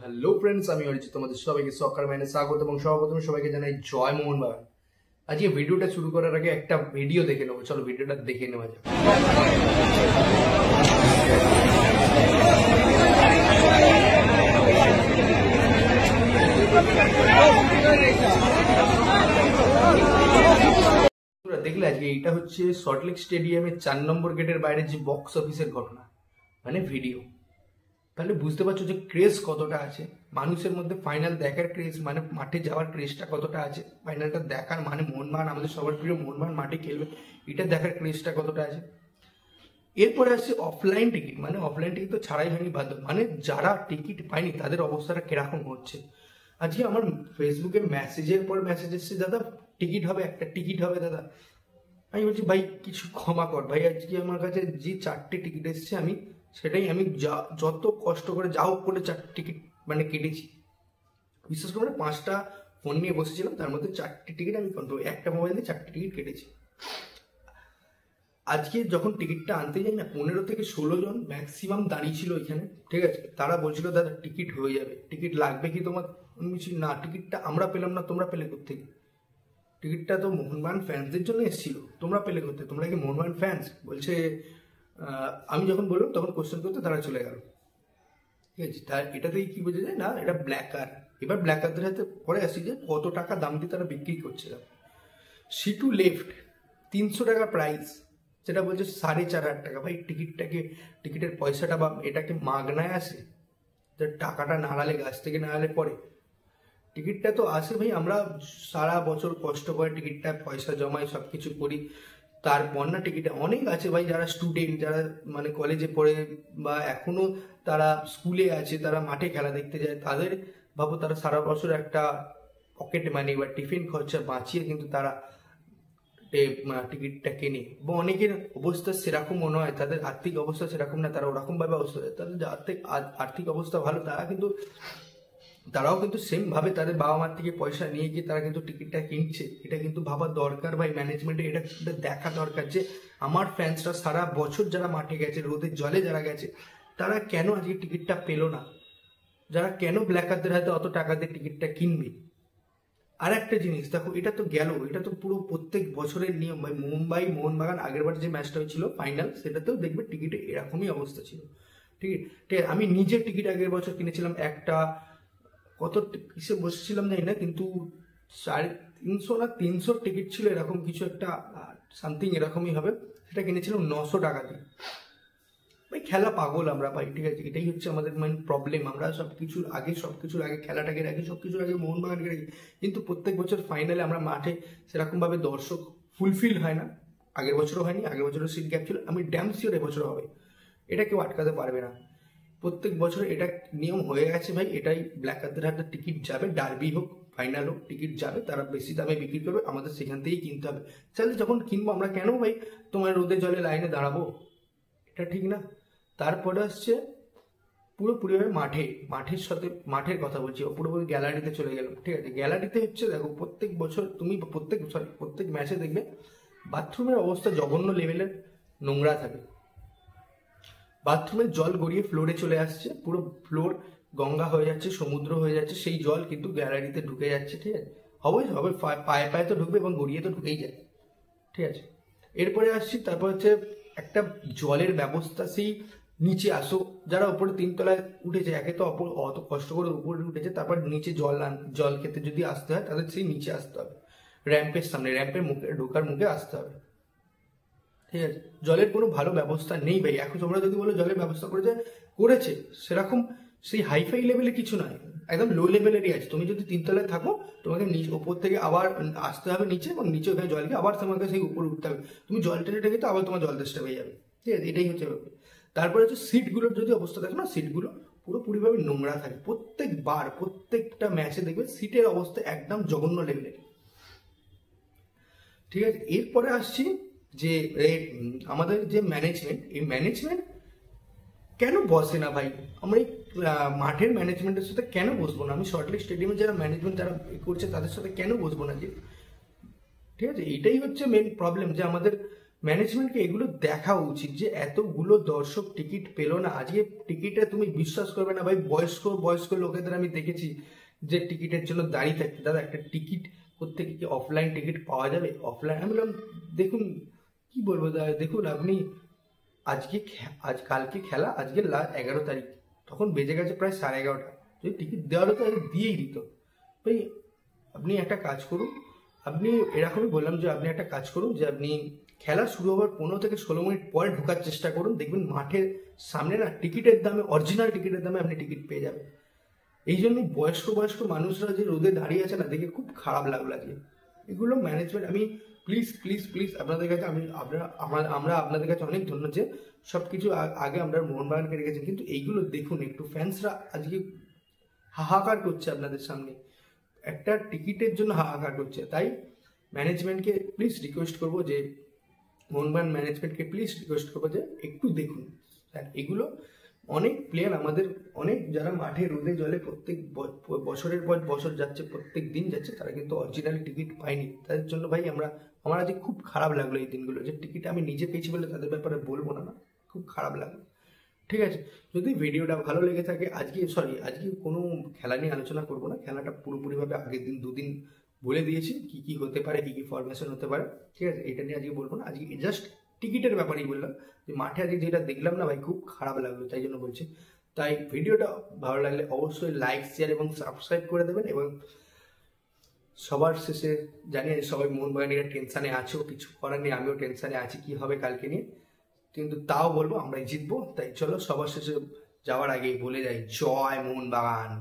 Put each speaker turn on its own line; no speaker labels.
Hello friends, আমি অরিজিৎ তোমাদের সবাইকে সকার ম্যানে স্বাগত এবং সর্বপ্রথম সবাইকে জানাই জয় মোহনবাগান। আজকে ভিডিওটা শুরু করার আগে একটা ভিডিও দেখে নেবো, চলো ভিডিওটা দেখে নেওয়া যাক। দেখলে আজকে এইটা হচ্ছে সল্টলেক স্টেডিয়ামের 4 নম্বর গেটের বাইরে যে বক্স অফিসের ঘটনা, মানে ভিডিও। তাহলে বুঝতে পারছো যে ক্রেজ কতটা আছে মানুষের মধ্যে, ফাইনাল দেখার ক্রেজ, মানে মাঠে যাওয়ার ক্রেজটা কতটা আছে, ফাইনালটা দেখার মানে মোহনবাগান আমাদের সবার প্রিয় মোহনবাগান মাঠে খেলবে, এটা দেখার ক্রেজটা কতটা আছে। এরপরে আসছে অফলাইন টিকিট, মানে অফলাইন টিকিট তো ছাড়াই হয়নি বাধ্য, মানে যারা টিকিট পায়নি তাদের অবস্থাটা কিরকম হচ্ছে। আজকে আমার ফেসবুকে মেসেজের পর মেসেজ এসছে, দাদা টিকিট হবে, একটা টিকিট হবে দাদা। আমি বলছি ভাই কিছু ক্ষমা কর ভাই, আজকে আমার কাছে যে 4টে টিকিট এসছে আমি সেটাই আমি যত কষ্ট করে যা হোক করে 4টে টিকিট মানে কেটেছি। বিশেষ করে 5টা ফোন নিয়ে বসেছিলাম, তার মধ্যে 4টে টিকিট আমি কন্ট্রোল, একটা মোবাইল দিয়ে 4টে টিকিট কেটেছি। আজকে যখন টিকিটটা আনতে যাই না, 15 থেকে 16 জন ম্যাক্সিমাম দাঁড়িয়ে ছিল এখানে, ঠিক আছে। তারা বলছিল দাদা টিকিট হয়ে যাবে, টিকিট লাগবে কি তোমার? আমি বলছি না, টিকিটটা আমরা পেলাম না, তোমরা পেলে কোত্থেকে? টিকিটটা তো মোহনবাগান ফ্যান্সদের জন্য এসেছিল, তোমরা পেলে করতে, তোমরা কি মোহনবাগান ফ্যান্স? বলছে আমি যখন বললাম তখন কোশ্চেন করতে তারা চলে গেল, ঠিক আছে। তার এটাতেই কি বোঝা যায় না, এটা ব্ল্যাকার। এবার ব্ল্যাকারদের হাতে পরে আসি যে কত টাকা দাম দিয়ে তারা বিক্রি করছে। সিটু লেফট 300 টাকা প্রাইস, যেটা বলছে 4,500 টাকা। ভাই টিকিটের পয়সাটা বা এটাকে মাগনায় আসে, যে টাকাটা নাড়ালে গাছ থেকে নাড়ালে পরে টিকিটটা তো আসে। ভাই আমরা সারা বছর কষ্ট করে টিকিটটা পয়সা জমাই সব কিছু করি, তারপর না টিকিটে অনেক আছে ভাই, যারা স্টুডেন্ট, যারা মানে কলেজে পড়ে বা এখনো তারা স্কুলে আছে, তারা মাঠে খেলা দেখতে যায়, তাদের ভাবো তারা সারা বছর একটা পকেট মানি বা টিফিন খরচা বাঁচিয়ে কিন্তু তারা টিকিটটা কেনে। বা অনেকের অবস্থা সেরকম নয়, তাদের আর্থিক অবস্থা সেরকম না, তারা ওরকম ভাবে অবস্থা, তাদের আর্থিক অবস্থা ভালো, তারাও কিন্তু সেম ভাবে তাদের বাবা মার থেকে পয়সা নিয়ে গিয়ে তারা কিন্তু টিকিটটা কিনছে। এটা কিন্তু ভাবার দরকার ভাই, ম্যানেজমেন্টে এটা দেখা দরকার যে আমার ফ্যান্সরা সারা বছর যারা মাঠে গেছে, রোদের জলে যারা গেছে, তারা কেন আজকে টিকিটটা পেলো না, যারা কেন ব্ল্যাকারদের হাতে অত টাকা দিয়ে টিকিটটা কিনবে। আর একটা জিনিস দেখো, এটা তো গেল, এটা তো পুরো প্রত্যেক বছরের নিয়ম ভাই। মোহনবাগান আগেরবার যে ম্যাচটা হয়েছিল ফাইনাল, সেটাতেও দেখবে টিকিটে এরকমই অবস্থা ছিল, ঠিক আছে। আমি নিজের টিকিট আগের বছর কিনেছিলাম, একটা কত কিসে বসেছিলাম জানি না, কিন্তু 350 না 300 টিকিট ছিল, এরকম কিছু একটা সামথিং এরকমই হবে। সেটা কিনেছিলাম 900 টাকা দিয়ে। ভাই খেলা পাগল আমরা ভাই, ঠিক আছে। এটাই হচ্ছে আমাদের মেন প্রবলেম, আমরা সবকিছুর আগে খেলাটাকে রাখি, সবকিছুর আগে মোহনবাগানকে রাখি, কিন্তু প্রত্যেক বছর ফাইনালে আমরা মাঠে সেরকম ভাবে দর্শক ফুলফিল হয় না। আগের বছরও হয়নি, আগের বছরও সিট গ্যাপ ছিল, আমি ড্যাম শিওর এবছরও হবে, এটা কেউ আটকাতে পারবে না। প্রত্যেক বছর এটা নিয়ম হয়ে গেছে ভাই, এটাই ব্ল্যাকারদের হাতে টিকিট যাবে, ডার্বি হোক ফাইনাল হোক টিকিট যাবে, তারা বেশি দামে বিক্রি করবে, আমাদের সেখান থেকেই কিনতে হবে। তাহলে যখন কিনবো আমরা কেন ভাই তোমার রোদে জলে লাইনে দাঁড়াবো? এটা ঠিক না। তারপরে আসছে পুরোপুরিভাবে মাঠের সাথে মাঠের কথা বলছি, পুরোপুরি গ্যালারিতে চলে গেলাম, ঠিক আছে। গ্যালারিতে হচ্ছে দেখো, প্রত্যেক বছর তুমি প্রত্যেক ম্যাচে দেখবে বাথরুমের অবস্থা জঘন্য লেভেলের নোংরা থাকে। বাথরুমের জল গড়িয়ে ফ্লোরে চলে আসছে, পুরো ফ্লোর গঙ্গা হয়ে যাচ্ছে, সমুদ্র হয়ে যাচ্ছে, সেই জল কিন্তু গ্যালারিতে ঢুকে যাচ্ছে, ঠিক আছে। হবে পায়ে পায়ে তো ঢুকবে এবং গড়িয়ে তো ঢুকেই যায়, ঠিক আছে। এরপরে আসছি, তারপর হচ্ছে একটা জলের ব্যবস্থা, সেই নিচে আসো, যারা উপরে 3 তলায় উঠেছে, একে তো অত কষ্ট করে উপরে উঠেছে, তারপর নিচে জল খেতে যদি আসতে হয় তাদের সেই নিচে আসতে হবে, র্যাম্পের সামনে, র্যাম্পের মুখে ঢোকার মুখে আসতে হবে, ঠিক আছে। জলের কোনো ভালো ব্যবস্থা নেই ভাই। এখন তোমরা যদি বলো জলের ব্যবস্থা করেছে সেরকম সেই হাইফাই লেভেলে কিছু নয়, একদম লো লেভেলেরই আছে। তুমি যদি 3 তলায় থাকো, তোমাকে ওপর থেকে আবার আসতে হবে নিচে, এবং নিচে ওখানে জলকে আবার তোমাকে সেই উপরে উঠতে হবে, তুমি জল টেনে টেনে তো আবার তোমার জল তেষ্টা পেয়ে যাবে, ঠিক আছে। এটাই হচ্ছে ব্যাপার। তারপরে হচ্ছে সিটগুলোর যদি অবস্থা দেখো না, সিটগুলো পুরোপুরিভাবে নোংরা থাকে, প্রত্যেকটা ম্যাচে দেখবে সিটের অবস্থা একদম জঘন্য লেভেলের, ঠিক আছে। এরপরে আসছি যে আমাদের যে ম্যানেজমেন্ট, এই ম্যানেজমেন্ট কেন বসে না ভাই? আমরা এই মাঠের ম্যানেজমেন্টের সাথে কেন বসবো না? আমি সল্টলেক স্টেডিয়ামে যারা ম্যানেজমেন্ট যারা করছে তাদের সাথে কেন বসবো না? যে ঠিক আছে, এইটাই হচ্ছে মেন প্রবলেম, যে আমাদের ম্যানেজমেন্টকে এগুলো দেখা উচিত যে এতগুলো দর্শক টিকিট পেলো না। আজকে টিকিটে তুমি বিশ্বাস করবে না ভাই, বয়স্ক বয়স্ক লোকেদের আমি দেখেছি যে টিকিটের জন্য দাঁড়িয়ে থাকতে, দাদা একটা টিকিট করতে কি অফলাইন টিকিট পাওয়া যাবে? অফলাইন আমি বললাম দেখুন কি বলবো দাদা, দেখুন আপনি আজকে কালকে খেলা, আজকে 11 তারিখ, তখন বেজে গেছে প্রায় 11:30। যদি টিকিট দেওয়ার হতো তাহলে দিয়েই দিত ভাই। আপনি একটা কাজ করুন, আপনি এরকমই বললাম যে আপনি একটা কাজ করুন যে আপনি খেলা শুরু হওয়ার 15 থেকে 16 মিনিট পরে ঢোকার চেষ্টা করুন, দেখবেন মাঠের সামনে না টিকিটের দামে, অরিজিনাল টিকিটের দামে আপনি টিকিট পেয়ে যাবেন। এই জন্য বয়স্ক বয়স্ক মানুষরা যে রোদে দাঁড়িয়ে আছে না, দেখে খুব খারাপ লাগলো আজকে। এগুলো ম্যানেজমেন্ট, আমি প্লিজ প্লিজ প্লিজ আপনাদের কাছে, আমরা আপনাদের কাছে অনেক ধন্যবাদ যে সব কিছু আগে আমরা মোহনবাগানকে রেখেছেন, কিন্তু এইগুলো দেখুন একটু, ফ্যান্সরা আজকে হাহাকার করছে আপনাদের সামনে, একটা টিকিটের জন্য হাহাকার করছে। তাই ম্যানেজমেন্টকে প্লিজ রিকোয়েস্ট করবো যে, মোহনবাগান ম্যানেজমেন্টকে প্লিজ রিকোয়েস্ট করবো যে একটু দেখুন। এগুলো অনেক প্লেয়ার আমাদের, অনেক যারা মাঠে রোদে জলে প্রত্যেক বছরের পর বছর যাচ্ছে, প্রত্যেক দিন যাচ্ছে, তারা কিন্তু অরিজিনাল টিকিট পায়নি। তাদের জন্য ভাই আমার আজকে খুব খারাপ লাগলো এই দিনগুলো, যে টিকিট আমি নিজে পেয়েছি বলে তাদের ব্যাপারে বলবো না, খুব খারাপ লাগলো। ঠিক আছে, যদি ভিডিওটা ভালো লেগে থাকে, আজকে কোনো খেলা নিয়ে আলোচনা করবো না, খেলাটা পুরোপুরিভাবে আগের দিন 2 দিন বলে দিয়েছি কি কি হতে পারে, কি কি ফরমেশন হতে পারে। ঠিক আছে, এটা নিয়ে আজকে বলবো না, আজকে জাস্ট টিকিটের ব্যাপারেই বললাম যে মাঠে আজকে যেটা দেখলাম না ভাই, খুব খারাপ লাগলো, তাই জন্য বলছি। তাই ভিডিওটা ভালো লাগলে অবশ্যই লাইক, শেয়ার এবং সাবস্ক্রাইব করে দেবেন। এবং সবার শেষে জানি সবাই মোহনবাগানিরা টেনশানে আছো, কিছু করার নেই, আমিও টেনশানে আছি কি হবে কালকে নিয়ে, কিন্তু তাও বলবো আমরাই জিতবো। তাই চলো সবার শেষে যাওয়ার আগেই বলে যাই, জয় মোহনবাগান।